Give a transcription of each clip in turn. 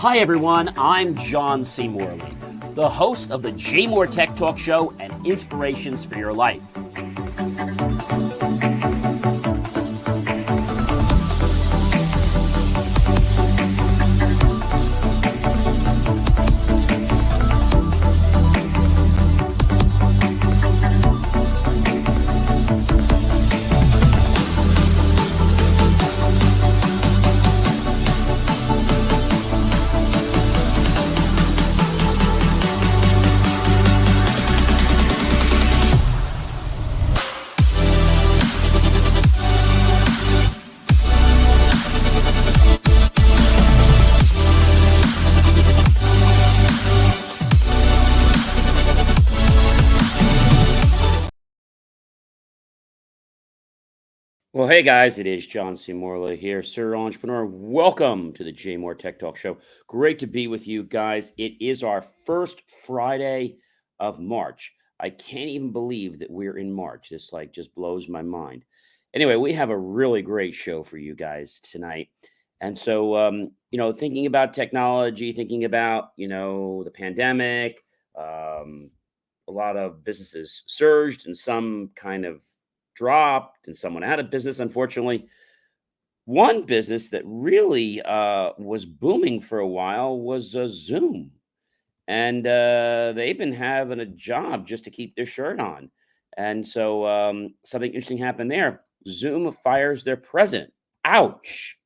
Hi everyone, I'm John C. Morley, the host of the JMOR Tech Talk Show and Inspirations for Your Life. Well, hey guys, it is John C. Morley here, serial entrepreneur. Welcome to the JMOR Tech Talk Show. Great to be with you guys. It is our first Friday of March. I can't even believe that we're in March. This just blows my mind. Anyway, we have a really great show for you guys tonight. And so, thinking about technology, thinking about, the pandemic, a lot of businesses surged and some kind of dropped and someone out of business, unfortunately. One business that really was booming for a while was Zoom. And they've been having a job just to keep their shirt on. And so something interesting happened there. Zoom fires their president. Ouch.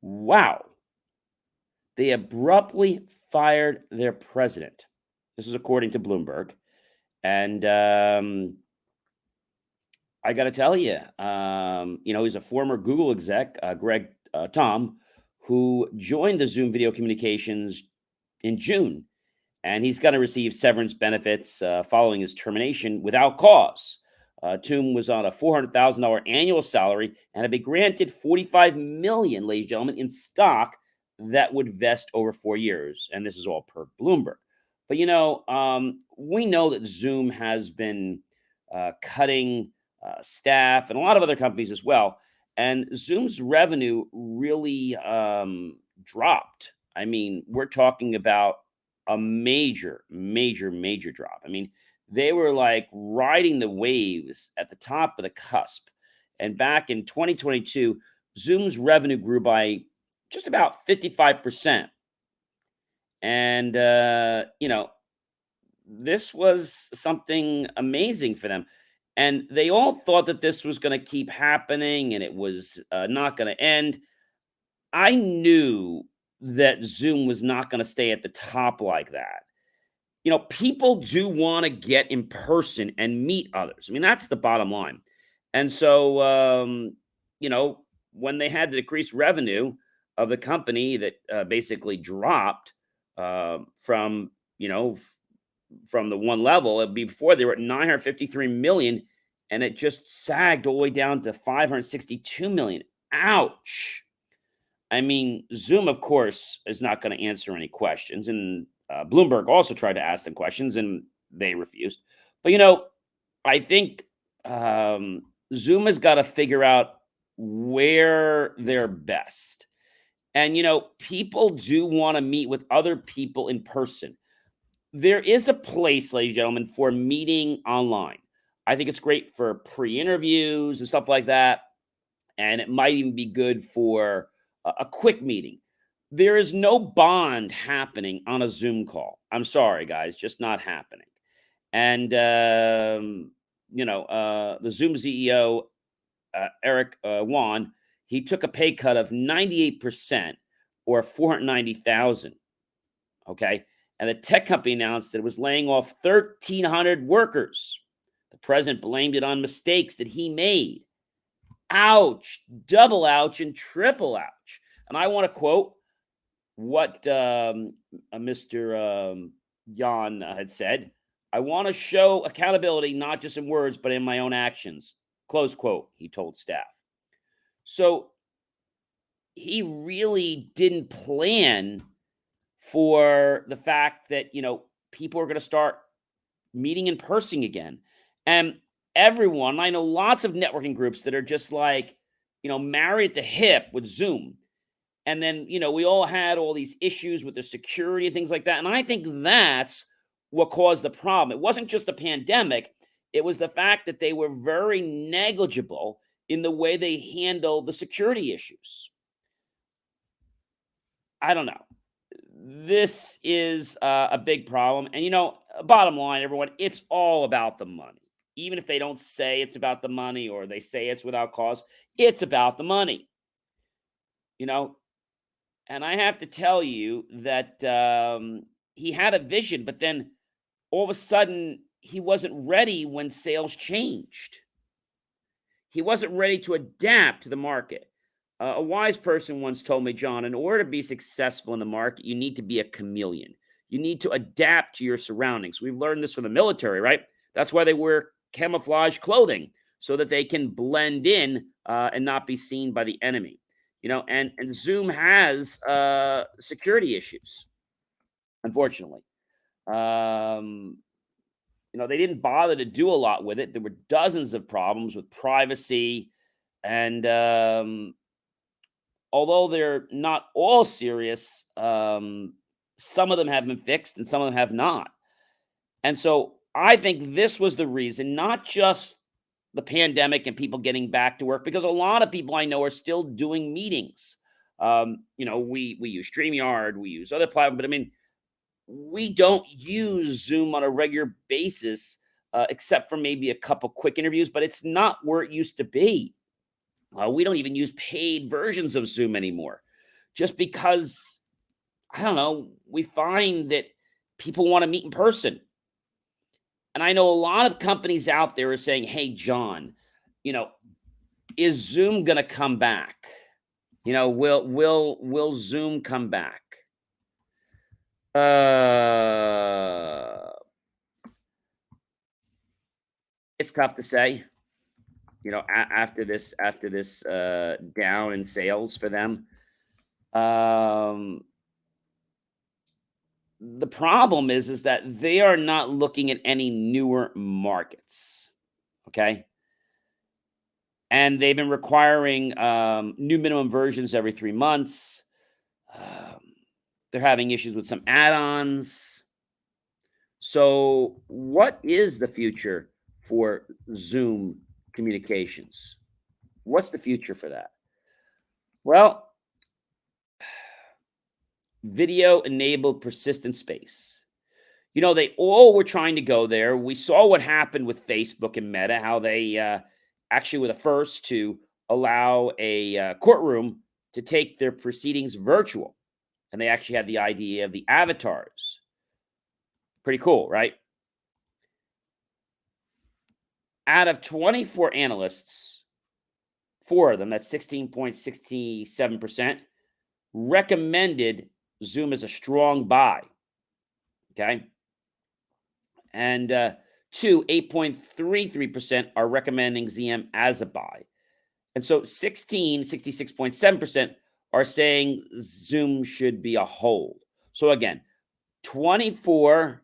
Wow. They abruptly fired their president. This is according to Bloomberg. And I got to tell you, he's a former Google exec, Greg Tom, who joined the Zoom video communications in June, and he's going to receive severance benefits following his termination without cause. Tom was on a $400,000 annual salary and had been granted $45 million, ladies and gentlemen, in stock that would vest over 4 years, and this is all per Bloomberg. But we know that Zoom has been cutting staff and a lot of other companies as well. And Zoom's revenue really dropped. I mean, we're talking about a major, major, major drop. I mean, they were like riding the waves at the top of the cusp. And back in 2022, Zoom's revenue grew by just about 55%. And, this was something amazing for them. And they all thought that this was going to keep happening and it was not going to end. I knew that Zoom was not going to stay at the top like that. People do want to get in person and meet others. I mean, that's the bottom line. And so, when they had the decreased revenue of the company that basically dropped from, from the one level, before they were at 953 million, and it just sagged all the way down to 562 million. Ouch. I mean, Zoom, of course, is not going to answer any questions. And Bloomberg also tried to ask them questions and they refused. But, I think Zoom has got to figure out where they're best. And, people do want to meet with other people in person. There is a place, ladies and gentlemen, for meeting online. I think it's great for pre-interviews and stuff like that. And it might even be good for a quick meeting. There is no bond happening on a Zoom call. I'm sorry, guys, just not happening. And, the Zoom CEO, Eric Yuan, he took a pay cut of 98% or 490,000. Okay. And the tech company announced that it was laying off 1,300 workers. The president blamed it on mistakes that he made. Ouch, double ouch, and triple ouch. And I want to quote what Mr. Jan had said. I want to show accountability, not just in words, but in my own actions. Close quote, he told staff. So he really didn't plan for the fact that, people are going to start meeting in person again. And everyone, I know lots of networking groups that are just like, married at the hip with Zoom. And then, we all had all these issues with the security and things like that. And I think that's what caused the problem. It wasn't just the pandemic, it was the fact that they were very negligible in the way they handled the security issues. I don't know. This is a big problem. And, bottom line, everyone, it's all about the money. Even if they don't say it's about the money or they say it's without cause, it's about the money, you know. And I have to tell you that he had a vision, but then all of a sudden he wasn't ready when sales changed. He wasn't ready to adapt to the market. A wise person once told me, John, in order to be successful in the market, you need to be a chameleon. You need to adapt to your surroundings. We've learned this from the military, right? That's why they wear camouflage clothing so that they can blend in and not be seen by the enemy. And Zoom has security issues, unfortunately. They didn't bother to do a lot with it. There were dozens of problems with privacy, and although they're not all serious, some of them have been fixed and some of them have not. And so I think this was the reason, not just the pandemic and people getting back to work, because a lot of people I know are still doing meetings. We use StreamYard, we use other platforms, but I mean, we don't use Zoom on a regular basis, except for maybe a couple quick interviews, but it's not where it used to be. We don't even use paid versions of Zoom anymore, just because, I don't know, we find that people want to meet in person. And I know a lot of companies out there are saying, hey, John, is Zoom going to come back? Will Zoom come back? It's tough to say. After this down in sales for them. The problem is that they are not looking at any newer markets, okay? And they've been requiring new minimum versions every 3 months. They're having issues with some add-ons. So what is the future for Zoom communications? What's the future for that? Well, video-enabled persistent space. They all were trying to go there. We saw what happened with Facebook and Meta, how they actually were the first to allow a courtroom to take their proceedings virtual. And they actually had the idea of the avatars. Pretty cool, right? Out of 24 analysts, 4 of them, that's 16.67%, recommended Zoom as a strong buy. Okay. And 8.33% are recommending ZM as a buy. And so 66.7% are saying Zoom should be a hold. So again, 24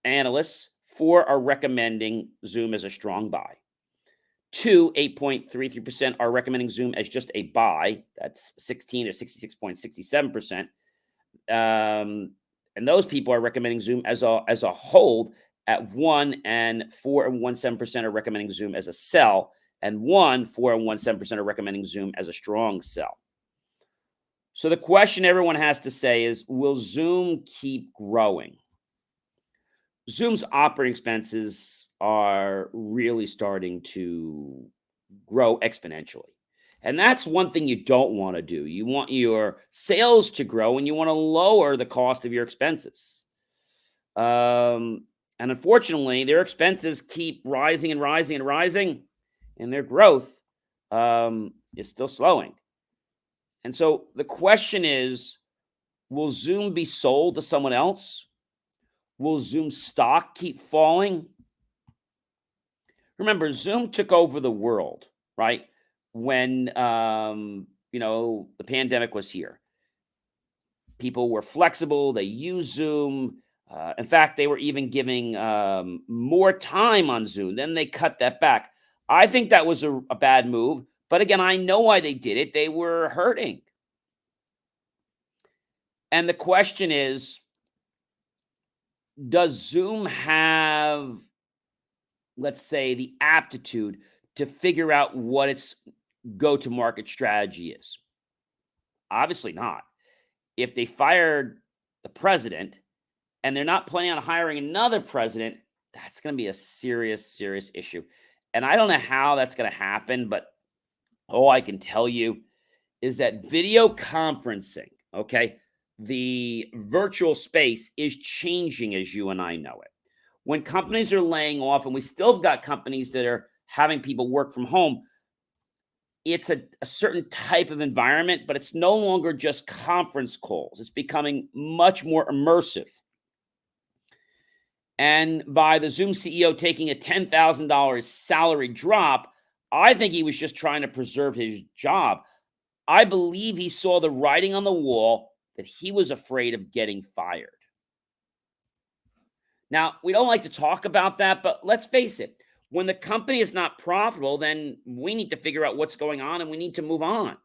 analysts, 4 are recommending Zoom as a strong buy. 8.33% are recommending Zoom as just a buy. That's 16 or 66.67%. And those people are recommending Zoom as a hold at 1, and 4.17% are recommending Zoom as a sell, and 4.17% are recommending Zoom as a strong sell. So the question everyone has to say is, will Zoom keep growing? Zoom's operating expenses are really starting to grow exponentially. And that's one thing you don't want to do. You want your sales to grow and you want to lower the cost of your expenses. And unfortunately, their expenses keep rising and rising and rising, and their growth is still slowing. And so the question is, will Zoom be sold to someone else? Will Zoom stock keep falling? Remember, Zoom took over the world, right? When, the pandemic was here. People were flexible. They used Zoom. In fact, they were even giving more time on Zoom. Then they cut that back. I think that was a bad move. But again, I know why they did it. They were hurting. And the question is, does Zoom have, let's say, the aptitude to figure out what its go to market strategy is? Obviously not. If they fired the president and they're not planning on hiring another president, that's going to be a serious, serious issue. And I don't know how that's going to happen, but all I can tell you is that video conferencing, okay, the virtual space is changing as you and I know it. When companies are laying off, and we still have got companies that are having people work from home, it's a certain type of environment, but it's no longer just conference calls. It's becoming much more immersive. And by the Zoom CEO taking a $10,000 salary drop, I think he was just trying to preserve his job. I believe he saw the writing on the wall that he was afraid of getting fired. Now, we don't like to talk about that, but let's face it. When the company is not profitable, then we need to figure out what's going on and we need to move on.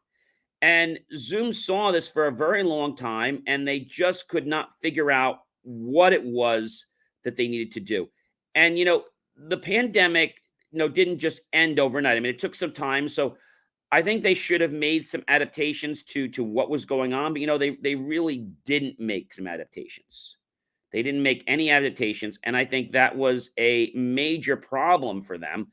And Zoom saw this for a very long time, and they just could not figure out what it was that they needed to do. And, the pandemic, didn't just end overnight. I mean, it took some time. So I think they should have made some adaptations to what was going on, but they really didn't make some adaptations. They didn't make any adaptations, and I think that was a major problem for them.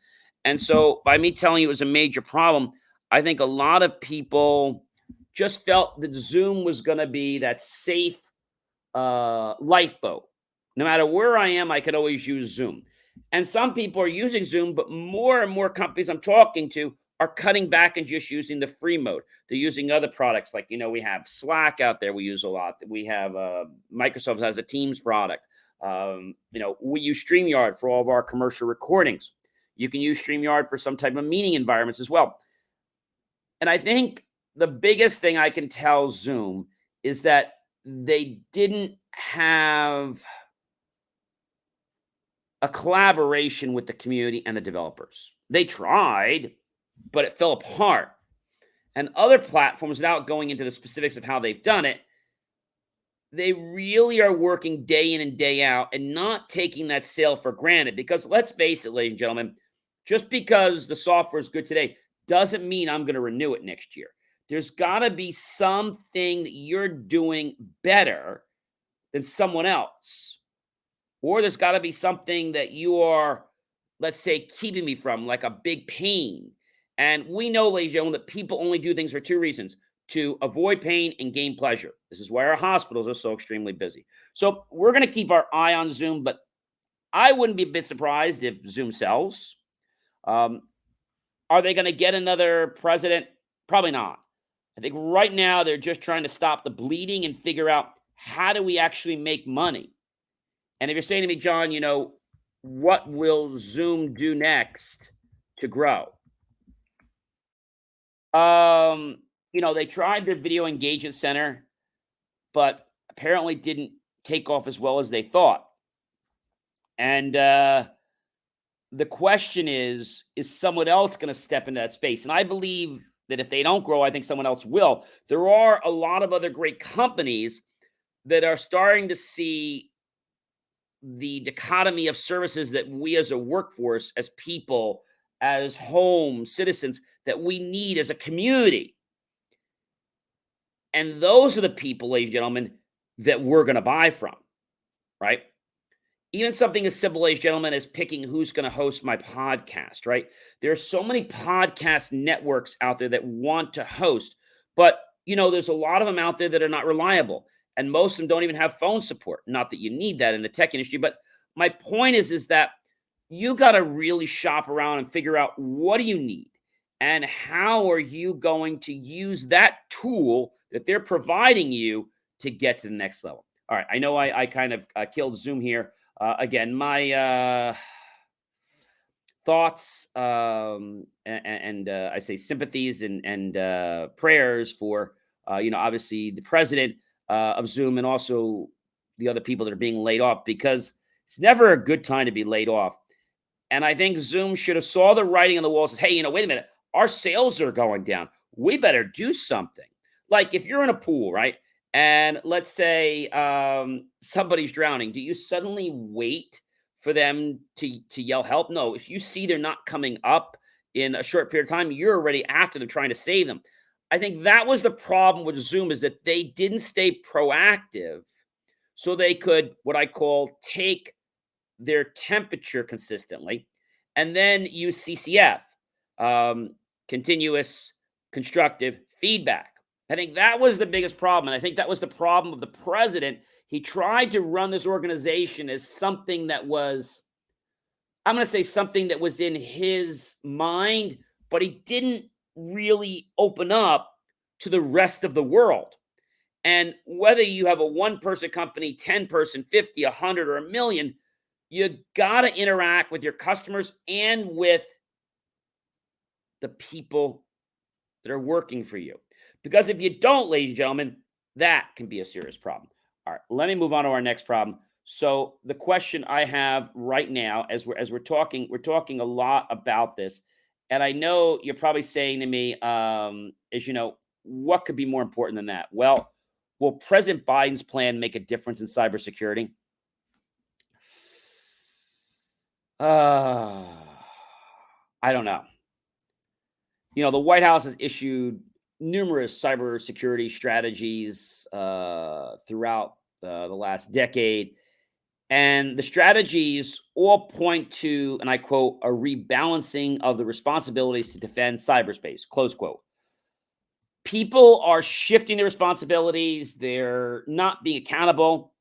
And so, by me telling you it was a major problem, I think a lot of people just felt that Zoom was going to be that safe lifeboat. No matter where I am, I could always use Zoom. And some people are using Zoom, but more and more companies I'm talking to are cutting back and just using the free mode. They're using other products like, we have Slack out there we use a lot. We have Microsoft has a Teams product. We use StreamYard for all of our commercial recordings. You can use StreamYard for some type of meeting environments as well. And I think the biggest thing I can tell Zoom is that they didn't have a collaboration with the community and the developers. They tried, but it fell apart. And other platforms, without going into the specifics of how they've done it, they really are working day in and day out and not taking that sale for granted. Because let's face it, ladies and gentlemen, just because the software is good today doesn't mean I'm going to renew it next year. There's got to be something that you're doing better than someone else. Or there's got to be something that you are, let's say, keeping me from, like a big pain. And we know, ladies and gentlemen, that people only do things for two reasons: to avoid pain and gain pleasure. This is why our hospitals are so extremely busy. So we're going to keep our eye on Zoom, but I wouldn't be a bit surprised if Zoom sells. Are they going to get another president? Probably not. I think right now they're just trying to stop the bleeding and figure out, how do we actually make money? And if you're saying to me, John, what will Zoom do next to grow? They tried their video engagement center, but apparently didn't take off as well as they thought. And the question is someone else going to step into that space? And I believe that if they don't grow, I think someone else will. There are a lot of other great companies that are starting to see the dichotomy of services that we as a workforce, as people, as home citizens, that we need as a community. And those are the people, ladies and gentlemen, that we're going to buy from, right? Even something as simple, ladies and gentlemen, as picking who's going to host my podcast, right? There are so many podcast networks out there that want to host, but, there's a lot of them out there that are not reliable. And most of them don't even have phone support. Not that you need that in the tech industry, but my point is that you got to really shop around and figure out, what do you need? And how are you going to use that tool that they're providing you to get to the next level? All right, I know I kind of killed Zoom here. Again, my thoughts and I say sympathies and prayers for, obviously the president of Zoom, and also the other people that are being laid off, because it's never a good time to be laid off. And I think Zoom should have saw the writing on the wall and said, hey, wait a minute, our sales are going down. We better do something. Like if you're in a pool, right? and let's say somebody's drowning, do you suddenly wait for them to yell help? No, if you see they're not coming up in a short period of time, you're already after them trying to save them. I think that was the problem with Zoom, is that they didn't stay proactive, so they could, what I call, take their temperature consistently, and then use CCF, um, continuous constructive feedback. I think that was the biggest problem. And I think that was the problem of the president. He tried to run this organization as something that was, I'm going to say, something that was in his mind, but he didn't really open up to the rest of the world. And whether you have a one person company, 10 person, 50, 100, or a million, you got to interact with your customers and with the people that are working for you. Because if you don't, ladies and gentlemen, that can be a serious problem. All right, let me move on to our next problem. So the question I have right now, as we're talking a lot about this, and I know you're probably saying to me, what could be more important than that? Well, will President Biden's plan make a difference in cybersecurity? Uh, I don't know. The White House has issued numerous cybersecurity strategies throughout the last decade. And the strategies all point to, and I quote, a rebalancing of the responsibilities to defend cyberspace, close quote. People are shifting their responsibilities. They're not being accountable.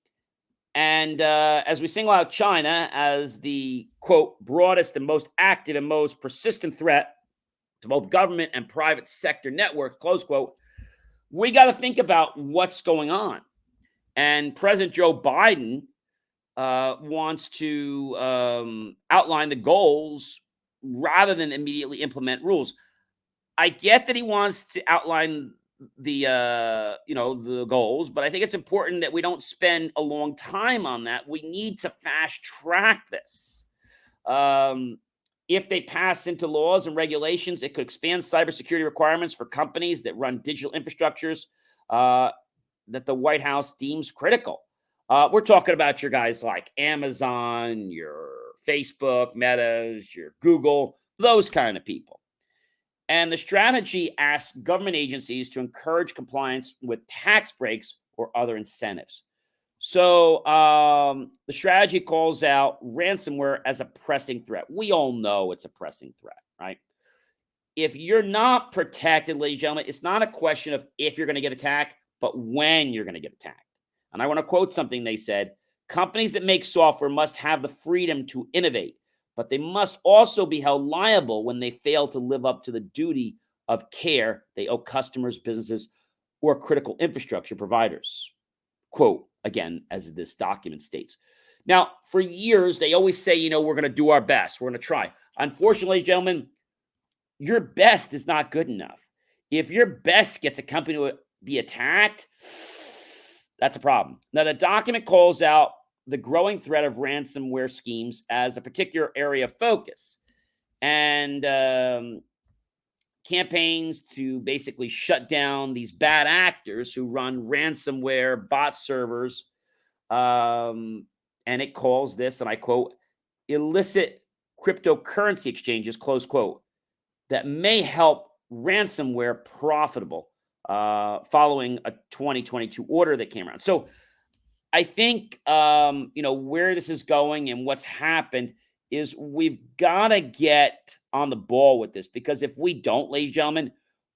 And as we single out China as the, quote, broadest and most active and most persistent threat to both government and private sector networks, close quote, we got to think about what's going on. And President Joe Biden wants to outline the goals rather than immediately implement rules. I get that he wants to outline the goals, but I think it's important that we don't spend a long time on that. We need to fast track this. If they pass into laws and regulations, it could expand cybersecurity requirements for companies that run digital infrastructures that the White House deems critical. We're talking about your guys like Amazon, your Facebook, Metas, your Google, those kind of people. And the strategy asks government agencies to encourage compliance with tax breaks or other incentives. So the strategy calls out ransomware as a pressing threat. We all know it's a pressing threat, right? If you're not protected, ladies and gentlemen, it's not a question of if you're going to get attacked, but when you're going to get attacked. And I want to quote something they said: companies that make software must have the freedom to innovate, but they must also be held liable when they fail to live up to the duty of care they owe customers, businesses, or critical infrastructure providers. Quote, again, as this document states. Now, for years, they always say, we're going to do our best. We're going to try. Unfortunately, ladies and gentlemen, your best is not good enough. If your best gets a company to be attacked, that's a problem. Now, the document calls out the growing threat of ransomware schemes as a particular area of focus, and campaigns to basically shut down these bad actors who run ransomware bot servers. And it calls this, and I quote, illicit cryptocurrency exchanges, close quote, that may help ransomware profitable following a 2022 order that came around. So I think, where this is going and what's happened is we've got to get on the ball with this, because if we don't, ladies and gentlemen,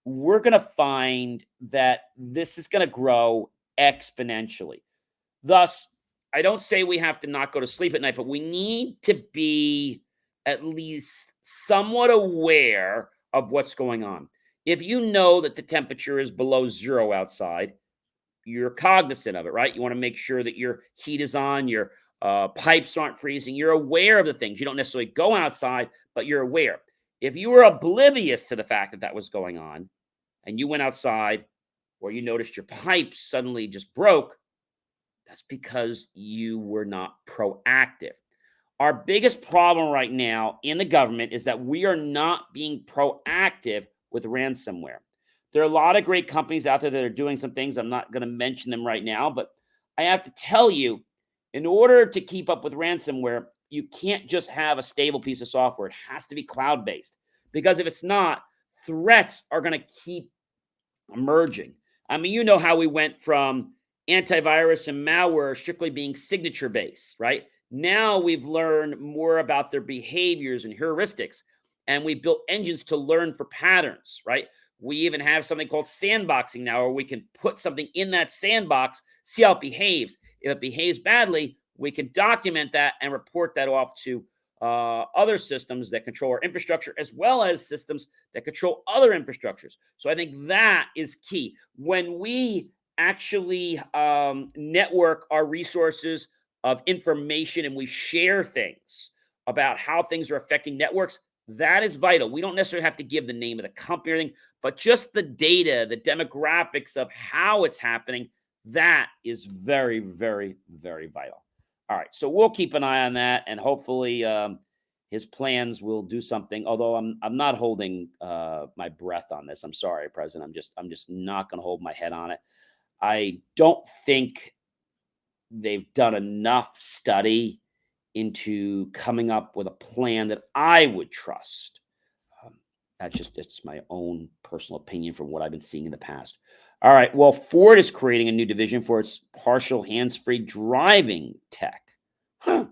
we're going to find that this is going to grow exponentially. Thus, I don't say we have to not go to sleep at night, but we need to be at least somewhat aware of what's going on. If you know that the temperature is below zero outside, you're cognizant of it, right? You want to make sure that your heat is on, your pipes aren't freezing. You're aware of the things. You don't necessarily go outside, but you're aware. If you were oblivious to the fact that that was going on, and you went outside, or you noticed your pipes suddenly just broke, that's because you were not proactive. Our biggest problem right now in the government is that we are not being proactive with ransomware. There are a lot of great companies out there that are doing some things. I'm not going to mention them right now, but I have to tell you, in order to keep up with ransomware, you can't just have a stable piece of software. It has to be cloud based because if it's not, threats are going to keep emerging. I mean, you know how we went from antivirus and malware strictly being signature based, right? Now we've learned more about their behaviors and heuristics, and we built engines to learn for patterns, right? We even have something called sandboxing now, where we can put something in that sandbox, see how it behaves. If it behaves badly, we can document that and report that off to other systems that control our infrastructure, as well as systems that control other infrastructures. So I think that is key. When we actually network our resources of information and we share things about how things are affecting networks, that is vital. We don't necessarily have to give the name of the company or anything, but just the data, the demographics of how it's happening, that is very, very, very vital. All right, so we'll keep an eye on that, and hopefully his plans will do something. Although I'm not holding my breath on this. I'm sorry, President. I'm just not going to hold my head on it. I don't think they've done enough study into coming up with a plan that I would trust. Um, it's my own personal opinion from what I've been seeing in the past. All right. Well, Ford is creating a new division for its partial hands-free driving tech. Huh.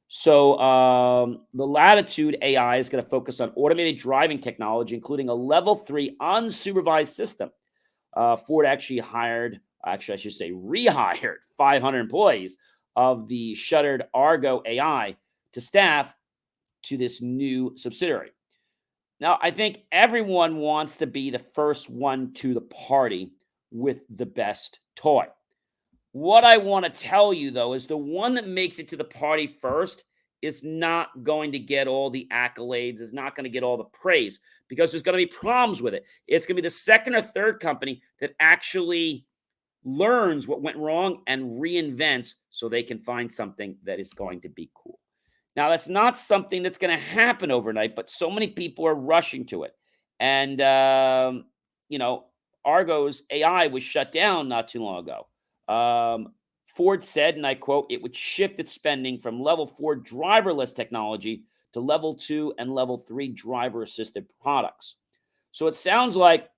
So the Latitude AI is going to focus on automated driving technology, including a level 3 unsupervised system. Ford I should say, rehired 500 employees of the shuttered Argo AI to staff to this new subsidiary. Now, I think everyone wants to be the first one to the party with the best toy. What I want to tell you, though, is the one that makes it to the party first is not going to get all the accolades, is not going to get all the praise because there's going to be problems with it. It's going to be the second or third company that actually learns what went wrong and reinvents so they can find something that is going to be cool. Now, that's not something that's going to happen overnight, but so many people are rushing to it. And, you know, Argo's AI was shut down not too long ago. Ford said, and I quote, it would shift its spending from level 4 driverless technology to level 2 and level 3 driver assisted products. So it sounds like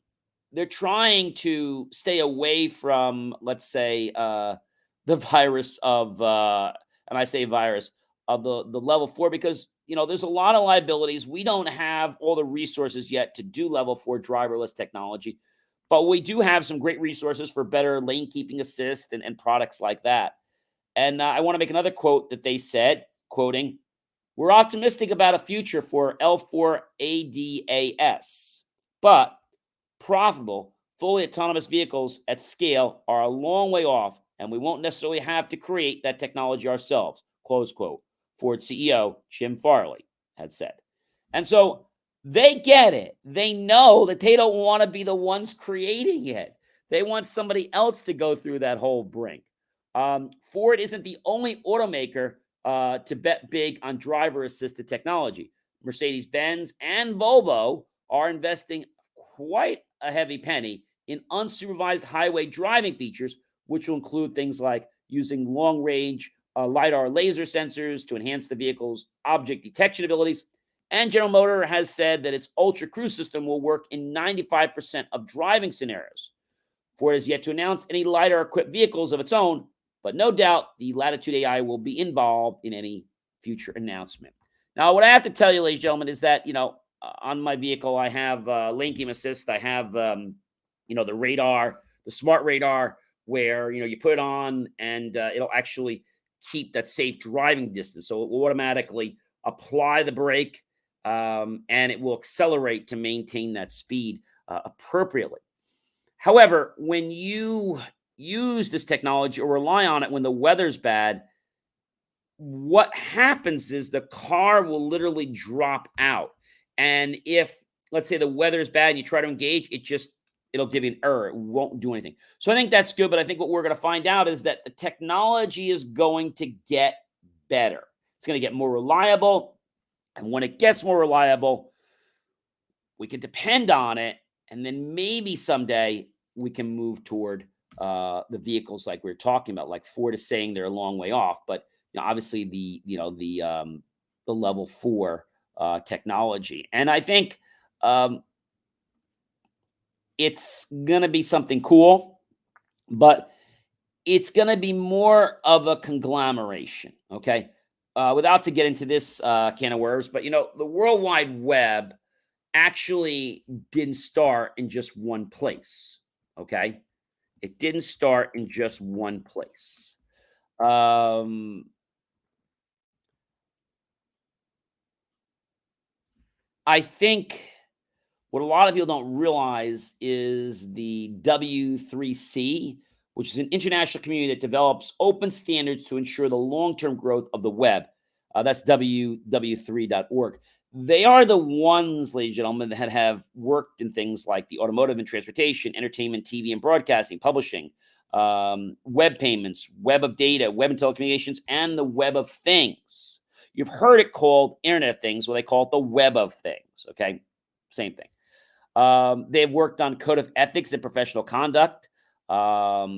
they're trying to stay away from, let's say, the virus of, and I say virus, of the level 4 because, you know, there's a lot of liabilities. We don't have all the resources yet to do level 4 driverless technology, but we do have some great resources for better lane keeping assist and products like that. And I want to make another quote that they said, quoting, we're optimistic about a future for L4 ADAS, but profitable, fully autonomous vehicles at scale are a long way off, and we won't necessarily have to create that technology ourselves, close quote. Ford CEO Jim Farley had said. And so they get it. They know that they don't want to be the ones creating it. They want somebody else to go through that whole brink. Ford isn't the only automaker to bet big on driver-assisted technology. Mercedes-Benz and Volvo are investing quite a heavy penny in unsupervised highway driving features, which will include things like using long-range LiDAR laser sensors to enhance the vehicle's object detection abilities. And General Motors has said that its Ultra Cruise system will work in 95% of driving scenarios. Ford has yet to announce any LiDAR-equipped vehicles of its own, but no doubt the Latitude AI will be involved in any future announcement. Now, what I have to tell you, ladies and gentlemen, is that, you know, on my vehicle, I have lane keeping assist. I have, you know, the radar, the smart radar, where, you know, you put it on and it'll actually keep that safe driving distance. So it will automatically apply the brake and it will accelerate to maintain that speed appropriately. However, when you use this technology or rely on it when the weather's bad, what happens is the car will literally drop out. And if, let's say, the weather is bad and you try to engage, it'll give you an error. It won't do anything. So I think that's good. But I think what we're going to find out is that the technology is going to get better. It's going to get more reliable. And when it gets more reliable, we can depend on it. And then maybe someday we can move toward the vehicles like we are talking about, like Ford is saying they're a long way off, but obviously the level 4 technology. And I think it's gonna be something cool, but it's gonna be more of a conglomeration. Okay, without to get into this can of worms, but the World Wide Web actually didn't start in just one place. Okay, it didn't start in just one place. Um, I think what a lot of people don't realize is the W3C, which is an international community that develops open standards to ensure the long term growth of the web. That's ww3.org. They are the ones, ladies and gentlemen, that have worked in things like the automotive and transportation, entertainment, TV and broadcasting, publishing, web payments, web of data, web and telecommunications, and the web of things. You've heard it called Internet of Things, well, they call it the web of things. Okay, same thing. They've worked on code of ethics and professional conduct.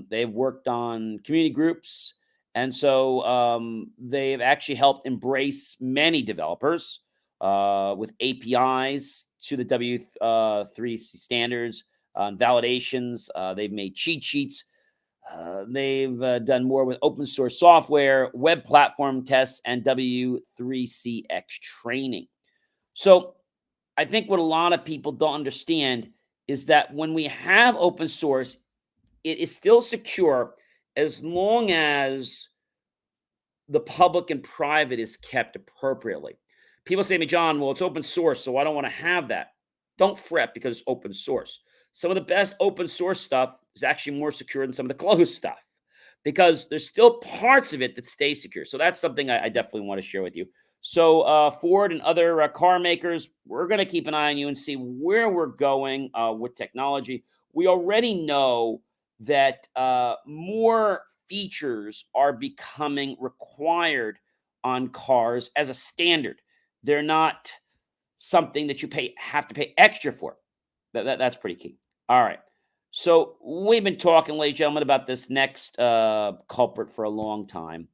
They've worked on community groups. And so they've actually helped embrace many developers with APIs to the W3 standards, validations. They've made cheat sheets. They've done more with open source software, web platform tests, and W3CX training. So I think what a lot of people don't understand is that when we have open source, it is still secure as long as the public and private is kept appropriately. People say to me, John, well, it's open source, so I don't want to have that. Don't fret because it's open source. Some of the best open source stuff is actually more secure than some of the closed stuff because there's still parts of it that stay secure. So that's something I definitely want to share with you. So Ford and other car makers, we're going to keep an eye on you and see where we're going with technology. We already know that more features are becoming required on cars as a standard. They're not something that you have to pay extra for. That's pretty key. All right. So we've been talking, ladies and gentlemen, about this next culprit for a long time.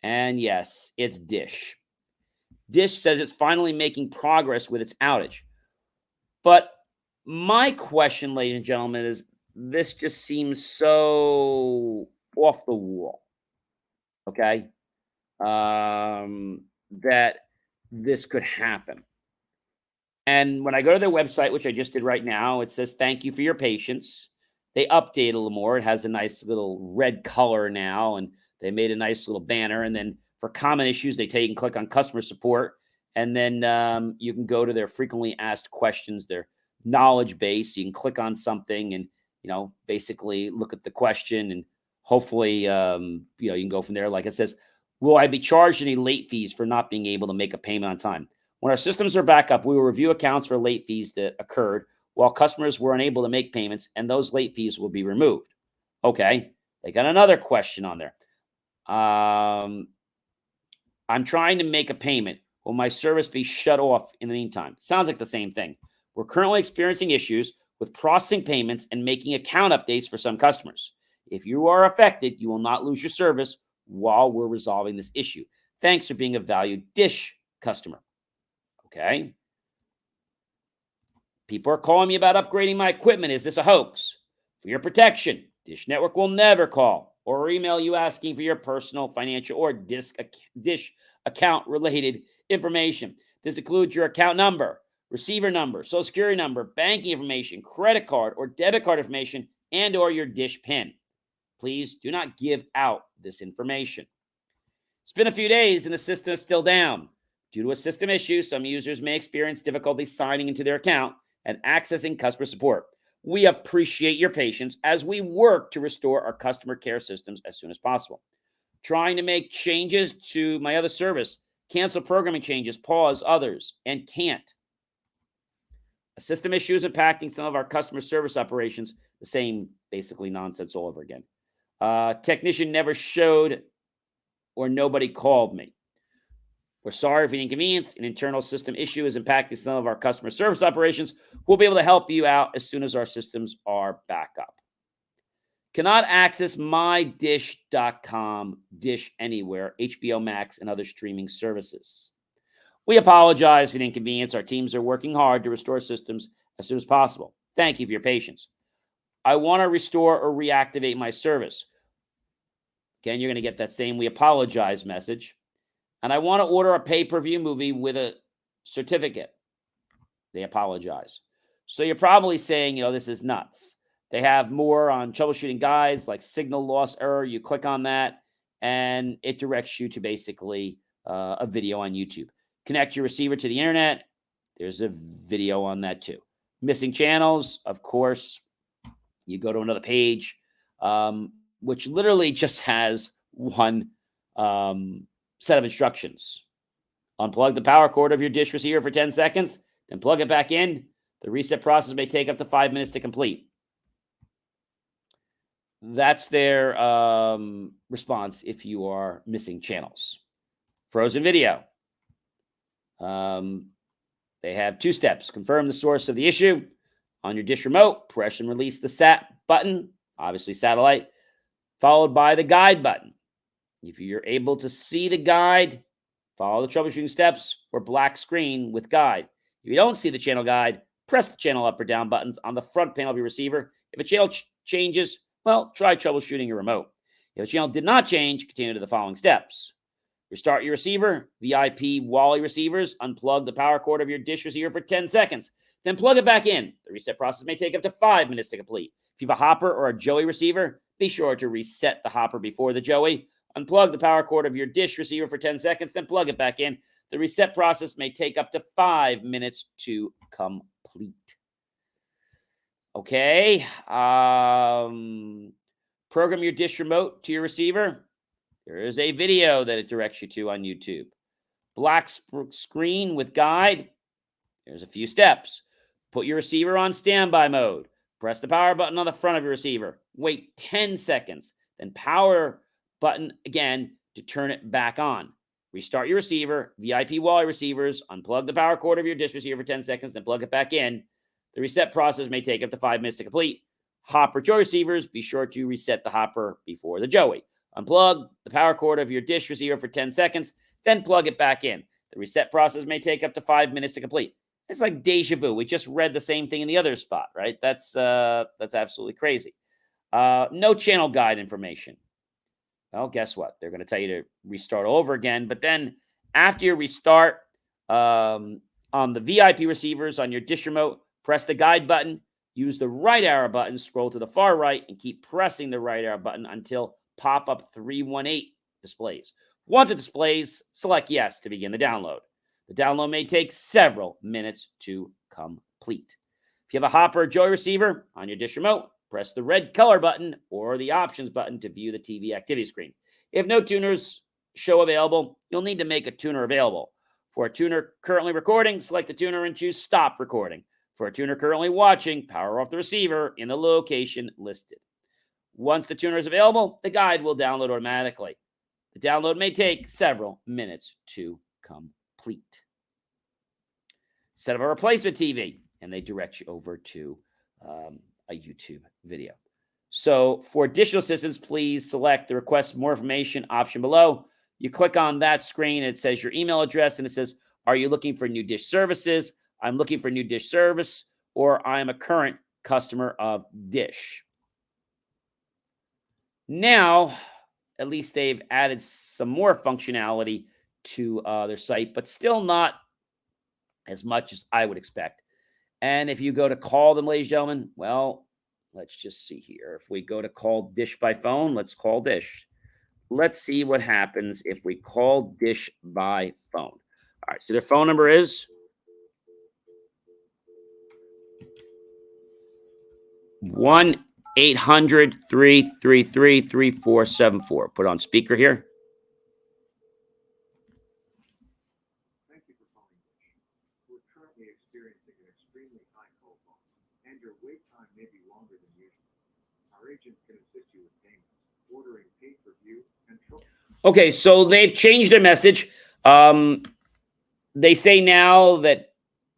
And yes, it's Dish. Dish says it's finally making progress with its outage. But my question, ladies and gentlemen, is this just seems so off the wall. Okay. That this could happen. And when I go to their website, which I just did right now, it says, thank you for your patience. They update a little more. It has a nice little red color now, and they made a nice little banner. And then for common issues, they take and click on customer support. And then you can go to their frequently asked questions, their knowledge base. You can click on something and, basically look at the question and hopefully, you can go from there. Like it says, will I be charged any late fees for not being able to make a payment on time? When our systems are back up, we will review accounts for late fees that occurred while customers were unable to make payments, and those late fees will be removed. Okay. They got another question on there. I'm trying to make a payment. Will my service be shut off in the meantime? Sounds like the same thing. We're currently experiencing issues with processing payments and making account updates for some customers. If you are affected, you will not lose your service while we're resolving this issue. Thanks for being a valued Dish customer. Okay. People are calling me about upgrading my equipment. Is this a hoax? For your protection, Dish Network will never call or email you asking for your personal, financial, or Dish account related information. This includes your account number, receiver number, social security number, banking information, credit card or debit card information, and or your Dish PIN. Please do not give out this information. It's been a few days and the system is still down. Due to a system issue, some users may experience difficulty signing into their account and accessing customer support. We appreciate your patience as we work to restore our customer care systems as soon as possible. Trying to make changes to my other service, cancel programming changes, pause others, and can't. A system issue is impacting some of our customer service operations. The same basically nonsense all over again. Technician never showed or nobody called me. We're sorry for the inconvenience. An internal system issue is impacting some of our customer service operations. We'll be able to help you out as soon as our systems are back up. Cannot access mydish.com, Dish Anywhere, HBO Max, and other streaming services. We apologize for the inconvenience. Our teams are working hard to restore systems as soon as possible. Thank you for your patience. I want to restore or reactivate my service. Again, you're going to get that same "we apologize" message. And I want to order a pay-per-view movie with a certificate. They apologize. So you're probably saying, this is nuts. They have more on troubleshooting guides like signal loss error. You click on that, and it directs you to basically a video on YouTube. Connect your receiver to the internet. There's a video on that too. Missing channels, of course, you go to another page, which literally just has one set of instructions. Unplug the power cord of your dish receiver for 10 seconds, then plug it back in. The reset process may take up to 5 minutes to complete. That's their response if you are missing channels. Frozen video. They have 2 steps. Confirm the source of the issue. On your dish remote, press and release the SAT button, obviously satellite, followed by the guide button. If you're able to see the guide, follow the troubleshooting steps for black screen with guide. If you don't see the channel guide, press the channel up or down buttons on the front panel of your receiver. If a channel changes, try troubleshooting your remote. If a channel did not change, continue to the following steps. Restart your receiver, VIP Wally receivers, unplug the power cord of your dish receiver for 10 seconds, then plug it back in. The reset process may take up to 5 minutes to complete. If you have a Hopper or a Joey receiver, be sure to reset the Hopper before the Joey. Unplug the power cord of your dish receiver for 10 seconds, then plug it back in. The reset process may take up to 5 minutes to complete. Okay. Program your dish remote to your receiver. There is a video that it directs you to on YouTube. Black screen with guide. There's a few steps. Put your receiver on standby mode. Press the power button on the front of your receiver. Wait 10 seconds. Then power button again to turn it back on. Restart your receiver, VIP Wally receivers, unplug the power cord of your dish receiver for 10 seconds, then plug it back in. The reset process may take up to 5 minutes to complete. Hopper Joey receivers, be sure to reset the Hopper before the Joey. Unplug the power cord of your dish receiver for 10 seconds, then plug it back in. The reset process may take up to 5 minutes to complete. It's like deja vu. We just read the same thing in the other spot, right? That's absolutely crazy. No channel guide information. Well, guess what? They're going to tell you to restart over again. But then after you restart on the VIP receivers on your dish remote, press the guide button, use the right arrow button, scroll to the far right, and keep pressing the right arrow button until pop-up 318 displays. Once it displays, select yes to begin the download. The download may take several minutes to complete. If you have a Hopper or Joey receiver on your dish remote, press the red color button or the options button to view the TV activity screen. If no tuners show available, you'll need to make a tuner available. For a tuner currently recording, select the tuner and choose stop recording. For a tuner currently watching, power off the receiver in the location listed. Once the tuner is available, the guide will download automatically. The download may take several minutes to complete. Set up a replacement TV, and they direct you over to a YouTube video. So for additional assistance, please select the request more information option below. You click on that screen, it says your email address, and it says, are you looking for new dish services? I'm looking for new dish service, or I'm a current customer of Dish. Now, at least they've added some more functionality to their site, but still not as much as I would expect. And if you go to call them, ladies and gentlemen, well, let's just see here. If we go to call Dish by phone, let's call Dish. Let's see what happens if we call Dish by phone. All right, so their phone number is 1-800-333-3474. Put on speaker here. Thank you for calling Dish. We're currently experiencing an extremely high call volume, and your wait time may be longer than usual. Our agents can assist you with payments, ordering pay-per-view, and trouble. Okay, so they've changed their message. They say now that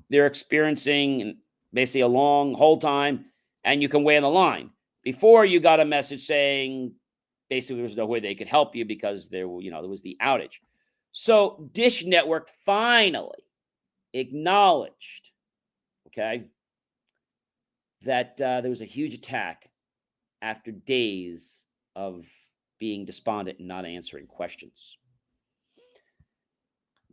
they're experiencing basically a long hold time, and you can wait on the line. Before, you got a message saying basically there was no way they could help you because there was the outage. So Dish Network finally acknowledged, okay, that there was a huge attack after days of being despondent and not answering questions.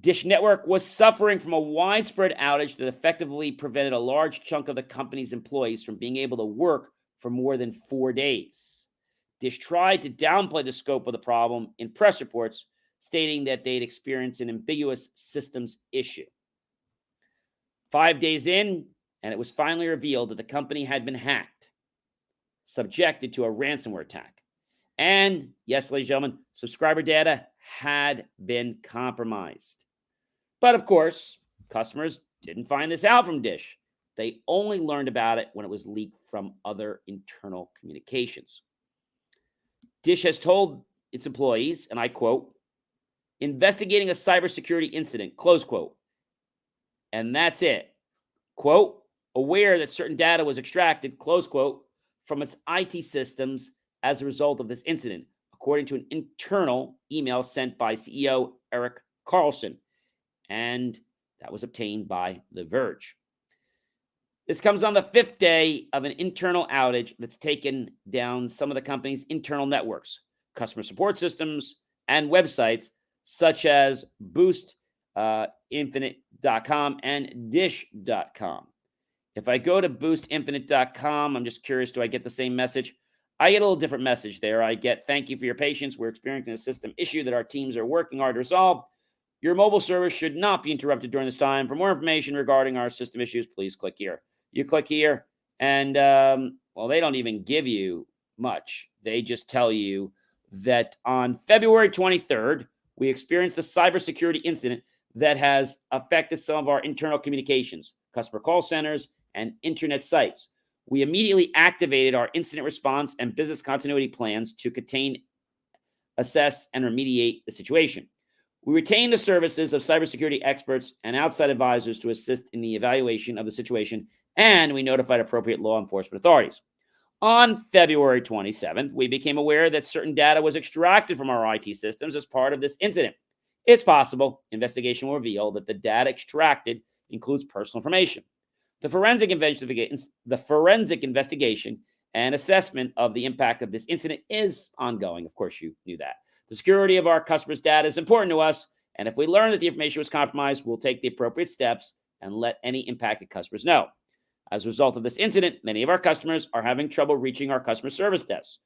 Dish Network was suffering from a widespread outage that effectively prevented a large chunk of the company's employees from being able to work for more than 4 days. Dish tried to downplay the scope of the problem in press reports, stating that they'd experienced an ambiguous systems issue. 5 days in, and it was finally revealed that the company had been hacked, subjected to a ransomware attack. And yes, ladies and gentlemen, subscriber data had been compromised. But of course, customers didn't find this out from Dish. They only learned about it when it was leaked from other internal communications. Dish has told its employees, and I quote, investigating a cybersecurity incident, close quote. And that's it. Quote, aware that certain data was extracted, close quote, from its IT systems as a result of this incident, according to an internal email sent by CEO Eric Carlson. And that was obtained by The Verge. This comes on the 5th day of an internal outage that's taken down some of the company's internal networks, customer support systems, and websites such as boostinfinite.com and dish.com. If I go to boostinfinite.com, I'm just curious, do I get the same message? I get a little different message there. I get, thank you for your patience. We're experiencing a system issue that our teams are working hard to resolve. Your mobile service should not be interrupted during this time. For more information regarding our system issues, please click here. You click here, and, they don't even give you much. They just tell you that on February 23rd, we experienced a cybersecurity incident that has affected some of our internal communications, customer call centers, and internet sites. We immediately activated our incident response and business continuity plans to contain, assess, and remediate the situation. We retain the services of cybersecurity experts and outside advisors to assist in the evaluation of the situation, and we notified appropriate law enforcement authorities. On February 27th, we became aware that certain data was extracted from our IT systems as part of this incident. It's possible investigation will reveal that the data extracted includes personal information. The forensic investigation and assessment of the impact of this incident is ongoing. Of course, you knew that. The security of our customers' data is important to us, and if we learn that the information was compromised, we'll take the appropriate steps and let any impacted customers know. As a result of this incident, many of our customers are having trouble reaching our customer service desks.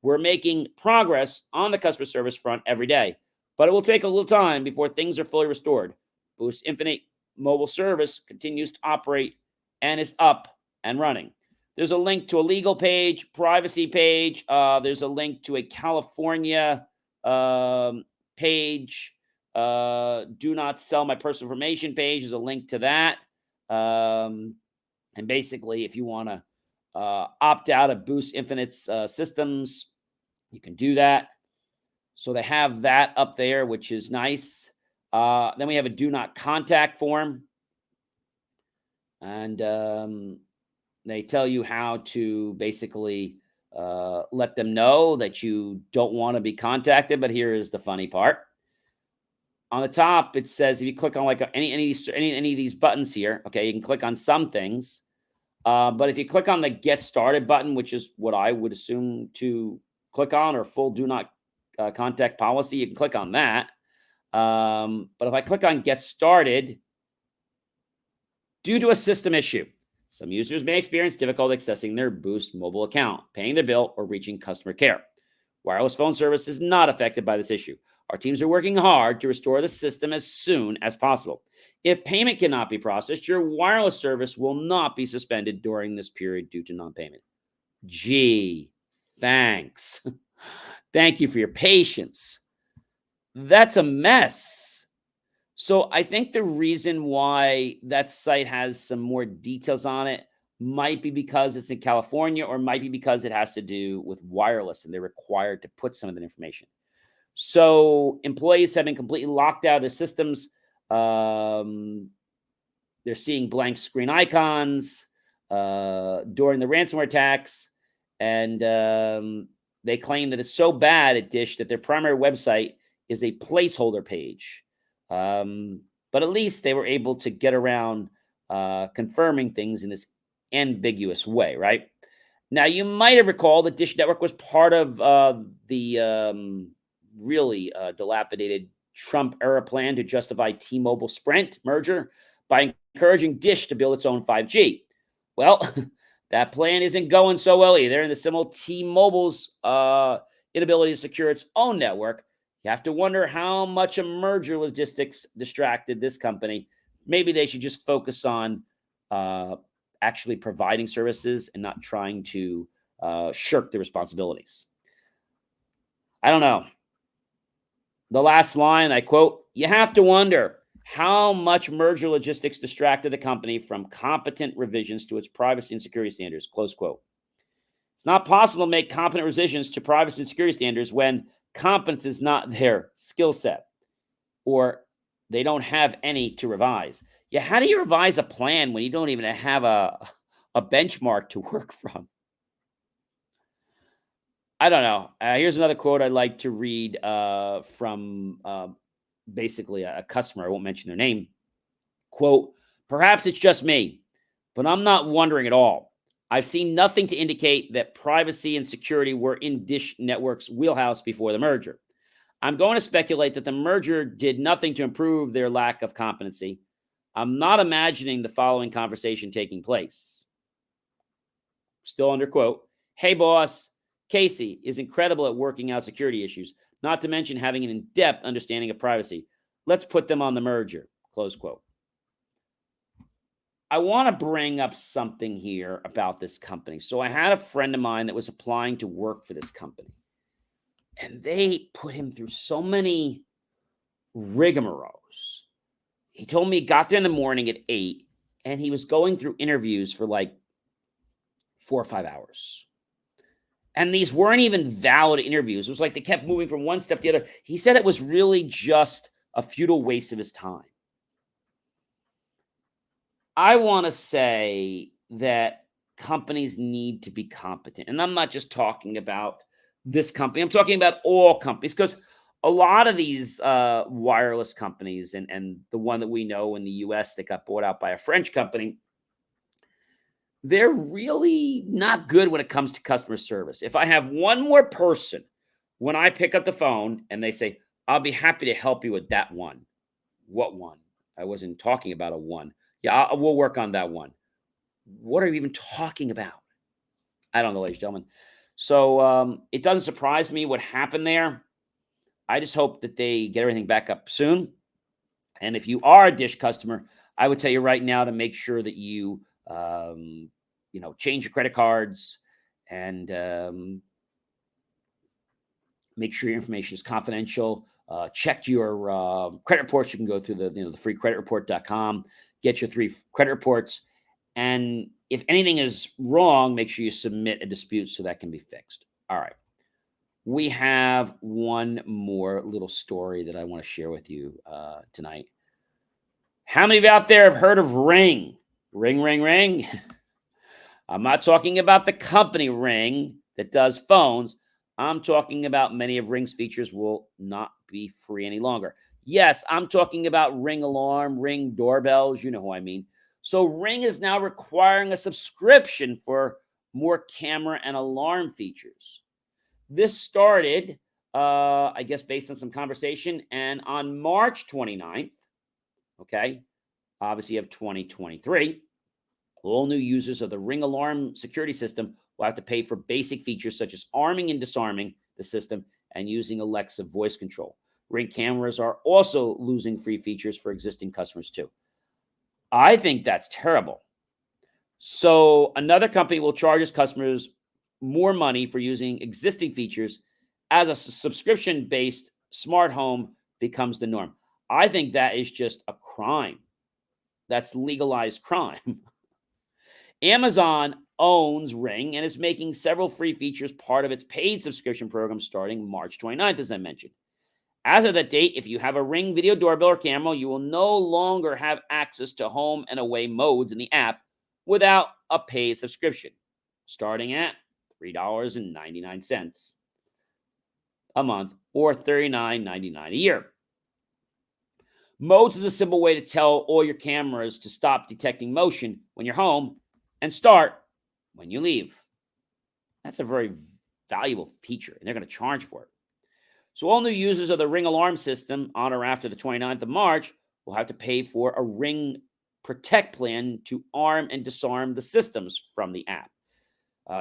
We're making progress on the customer service front every day, but it will take a little time before things are fully restored. Boost Infinite mobile service continues to operate and is up and running. There's a link to a legal page, privacy page. There's a link to a California page. Do not sell my personal information page. There's a link to that. And basically, if you want to opt out of Boost Infinite's systems, you can do that. So they have that up there, which is nice. Then we have a do not contact form. And they tell you how to basically let them know that you don't want to be contacted. But here is the funny part. On the top, it says if you click on like any of these buttons here, okay, you can click on some things. But if you click on the Get Started button, which is what I would assume to click on, or full do not contact policy, you can click on that. But if I click on Get Started, due to a system issue, some users may experience difficulty accessing their Boost mobile account, paying their bill, or reaching customer care. Wireless phone service is not affected by this issue. Our teams are working hard to restore the system as soon as possible. If payment cannot be processed, your wireless service will not be suspended during this period due to non-payment. Gee, thanks. Thank you for your patience. That's a mess. So I think the reason why that site has some more details on it might be because it's in California, or might be because it has to do with wireless and they're required to put some of that information. So employees have been completely locked out of their systems. They're seeing blank screen icons during the ransomware attacks. And they claim that it's so bad at Dish that their primary website is a placeholder page. But at least they were able to get around confirming things in this ambiguous way, right? Now, you might have recalled that Dish Network was part of the really dilapidated Trump era plan to justify T-Mobile Sprint merger by encouraging Dish to build its own 5G. Well, that plan isn't going so well either. And the similar T-Mobile's inability to secure its own network, you have to wonder how much a merger logistics distracted this company. Maybe they should just focus on actually providing services and not trying to shirk the responsibilities. I don't know. The last line, I quote, "You have to wonder how much merger logistics distracted the company from competent revisions to its privacy and security standards," close quote. It's not possible to make competent revisions to privacy and security standards when competence is not their skill set or they don't have any to revise. Yeah, how do you revise a plan when you don't even have a benchmark to work from? I don't know. Here's another quote I'd like to read from basically a customer. I won't mention their name. Quote, "Perhaps it's just me, but I'm not wondering at all. I've seen nothing to indicate that privacy and security were in Dish Network's wheelhouse before the merger. I'm going to speculate that the merger did nothing to improve their lack of competency. I'm not imagining the following conversation taking place." Still under quote, "Hey, boss, Casey is incredible at working out security issues, not to mention having an in-depth understanding of privacy. Let's put them on the merger," close quote. I want to bring up something here about this company. So I had a friend of mine that was applying to work for this company, and they put him through so many rigmaroles. He told me he got there in the morning at 8, and he was going through interviews for like 4 or 5 hours. And these weren't even valid interviews. It was like they kept moving from one step to the other. He said it was really just a futile waste of his time. I want to say that companies need to be competent. And I'm not just talking about this company, I'm talking about all companies, because a lot of these wireless companies, and the one that we know in the US that got bought out by a French company, they're really not good when it comes to customer service. If I have one more person when I pick up the phone and they say, "I'll be happy to help you with that one." What one? I wasn't talking about a one. Yeah, we'll work on that one. What are you even talking about? I don't know, ladies and gentlemen. So it doesn't surprise me what happened there. I just hope that they get everything back up soon. And if you are a Dish customer, I would tell you right now to make sure that you change your credit cards and make sure your information is confidential. Check your credit reports. You can go through the freecreditreport.com, get your 3 credit reports, and if anything is wrong, make sure you submit a dispute so that can be fixed. All right. We have one more little story that I want to share with you tonight. How many of you out there have heard of Ring? Ring, ring, ring. I'm not talking about the company Ring that does phones. I'm talking about many of Ring's features will not be free any longer. Yes, I'm talking about Ring Alarm, Ring doorbells. You know who I mean. So Ring is now requiring a subscription for more camera and alarm features. This started, I guess, based on some conversation. And on March 29th, okay, obviously of 2023, all new users of the Ring Alarm security system will have to pay for basic features such as arming and disarming the system and using Alexa voice control. Ring cameras are also losing free features for existing customers too. I think that's terrible. So another company will charge its customers more money for using existing features as a subscription-based smart home becomes the norm. I think that is just a crime. That's legalized crime. Amazon owns Ring and is making several free features part of its paid subscription program starting March 29th, as I mentioned. As of that date, if you have a Ring video doorbell or camera, you will no longer have access to home and away modes in the app without a paid subscription, starting at $3.99 a month or $39.99 a year. Modes is a simple way to tell all your cameras to stop detecting motion when you're home and start when you leave. That's a very valuable feature, and they're going to charge for it. So all new users of the Ring alarm system on or after the 29th of March will have to pay for a Ring Protect plan to arm and disarm the systems from the app.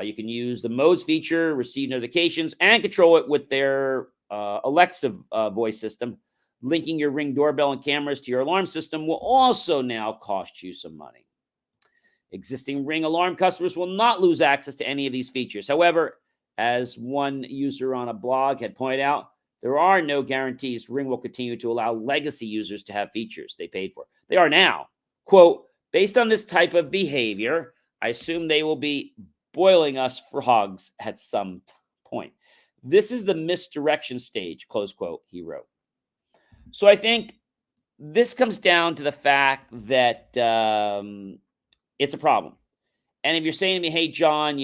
You can use the modes feature, receive notifications, and control it with their Alexa voice system. Linking your Ring doorbell and cameras to your alarm system will also now cost you some money. Existing Ring alarm customers will not lose access to any of these features. However, as one user on a blog had pointed out, there are no guarantees Ring will continue to allow legacy users to have features they paid for. They are now. Quote, based on this type of behavior, I assume they will be boiling us for hogs at some point. This is the misdirection stage, close quote, he wrote. So I think this comes down to the fact that it's a problem. And if you're saying to me, hey, John,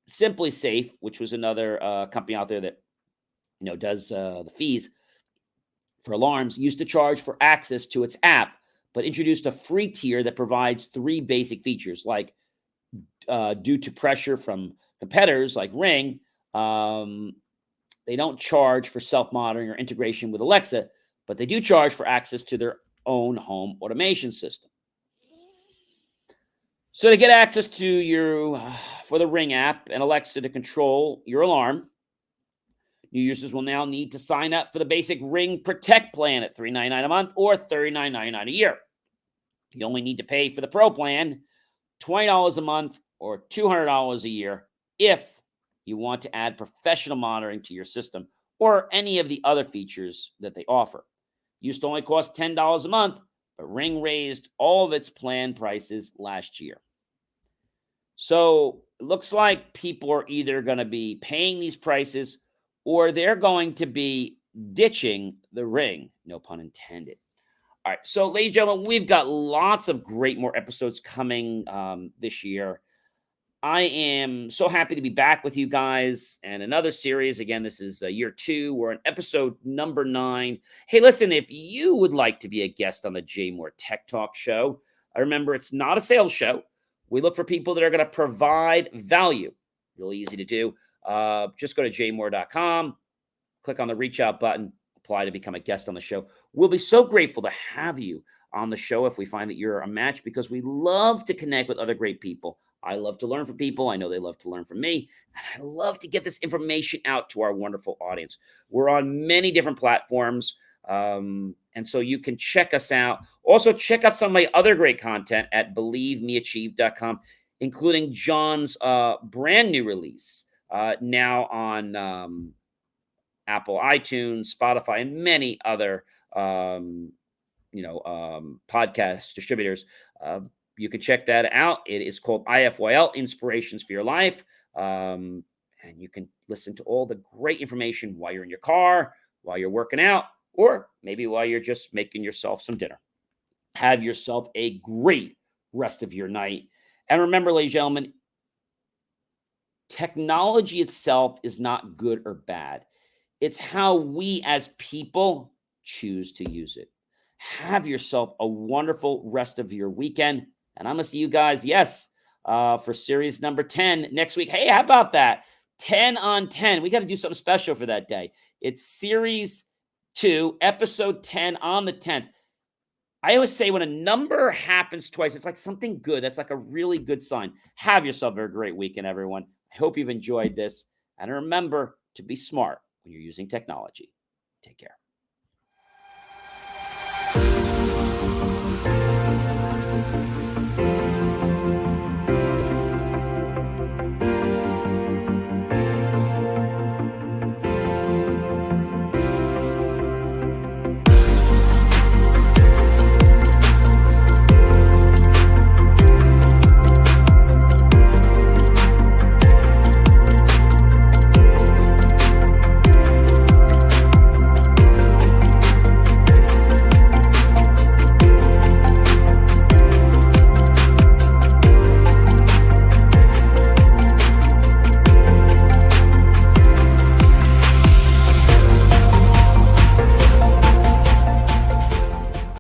Simply Safe, which was another company out there that does the fees for alarms, used to charge for access to its app, but introduced a free tier that provides 3 basic features, like due to pressure from competitors like Ring, they don't charge for self-monitoring or integration with Alexa, but they do charge for access to their own home automation system. So to get access to for the Ring app and Alexa to control your alarm, new users will now need to sign up for the basic Ring Protect plan at $3.99 a month or $39.99 a year. You only need to pay for the Pro plan, $20 a month or $200 a year if you want to add professional monitoring to your system or any of the other features that they offer. Used to only cost $10 a month, but Ring raised all of its plan prices last year. So it looks like people are either going to be paying these prices or they're going to be ditching the Ring, no pun intended. All right, so ladies and gentlemen, we've got lots of great more episodes coming this year. I am so happy to be back with you guys and another series. Again, this is year 2. We're on episode number 9. Hey, listen, if you would like to be a guest on the JMOR Tech Talk show, I remember it's not a sales show. We look for people that are going to provide value. Really easy to do. Just go to jmor.com, click on the reach out button, apply to become a guest on the show. We'll be so grateful to have you on the show if we find that you're a match, because we love to connect with other great people. I love to learn from people. I know they love to learn from me. And I love to get this information out to our wonderful audience. We're on many different platforms. And so you can check us out. Also, check out some of my other great content at believemeachieve.com, including John's brand new release now on Apple, iTunes, Spotify, and many other podcast distributors. You can check that out. It is called IFYL, Inspirations for Your Life. And you can listen to all the great information while you're in your car, while you're working out, or maybe while you're just making yourself some dinner. Have yourself a great rest of your night. And remember, ladies and gentlemen, technology itself is not good or bad. It's how we as people choose to use it. Have yourself a wonderful rest of your weekend. And I'm going to see you guys, for series number 10 next week. Hey, how about that? 10 on 10. We got to do something special for that day. It's series 2, episode 10 on the 10th. I always say when a number happens twice, it's like something good. That's like a really good sign. Have yourself a great weekend, everyone. I hope you've enjoyed this. And remember to be smart when you're using technology. Take care.